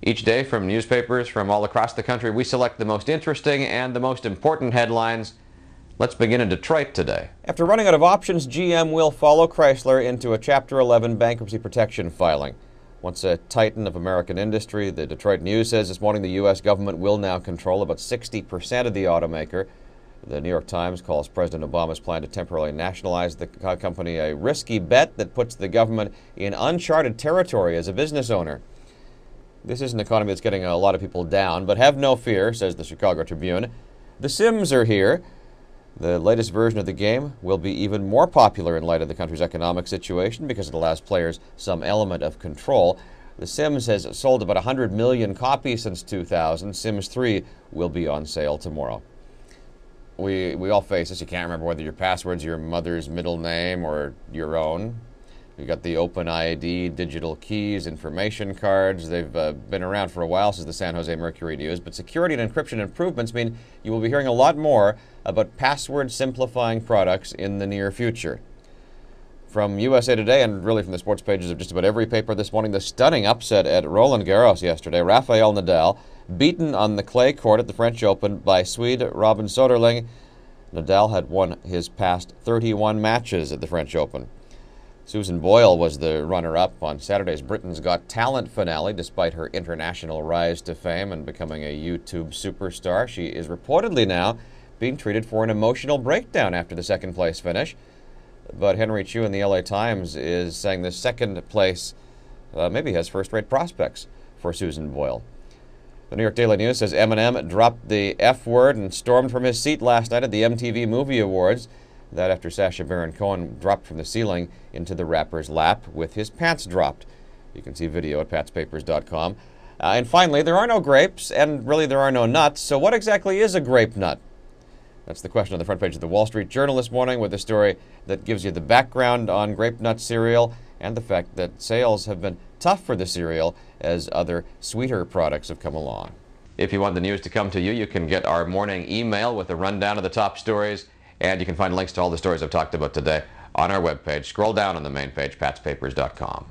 Each day from newspapers from all across the country, we select the most interesting and the most important headlines. Let's begin in Detroit today. After running out of options, GM will follow Chrysler into a Chapter 11 bankruptcy protection filing. Once a titan of American industry, the Detroit News says this morning the U.S. government will now control about 60% of the automaker. The New York Times calls President Obama's plan to temporarily nationalize the company a risky bet that puts the government in uncharted territory as a business owner. This is an economy that's getting a lot of people down, but have no fear, says the Chicago Tribune. The Sims are here. The latest version of the game will be even more popular in light of the country's economic situation because it allows players some element of control. The Sims has sold about 100 million copies since 2000. Sims 3 will be on sale tomorrow. We all face this. You can't remember whether your password's your mother's middle name or your own. You've got the OpenID, digital keys, information cards. They've been around for a while, says the San Jose Mercury News. But security and encryption improvements mean you will be hearing a lot more about password-simplifying products in the near future. From USA Today, and really from the sports pages of just about every paper this morning, the stunning upset at Roland Garros yesterday. Rafael Nadal beaten on the clay court at the French Open by Swede Robin Soderling. Nadal had won his past 31 matches at the French Open. Susan Boyle was the runner-up on Saturday's Britain's Got Talent finale. Despite her international rise to fame and becoming a YouTube superstar, she is reportedly now being treated for an emotional breakdown after the second-place finish. But Henry Chu in the LA Times is saying the second place maybe has first-rate prospects for Susan Boyle. The New York Daily News says Eminem dropped the F word and stormed from his seat last night at the MTV Movie Awards. That after Sasha Baron Cohen dropped from the ceiling into the rapper's lap with his pants dropped. You can see video at patspapers.com. And finally, there are no grapes, and really there are no nuts, so what exactly is a grape nut? That's the question on the front page of the Wall Street Journal this morning, with a story that gives you the background on grape nut cereal and the fact that sales have been tough for the cereal as other sweeter products have come along. If you want the news to come to you, you can get our morning email with a rundown of the top stories. And you can find links to all the stories I've talked about today on our webpage. Scroll down on the main page, patspapers.com.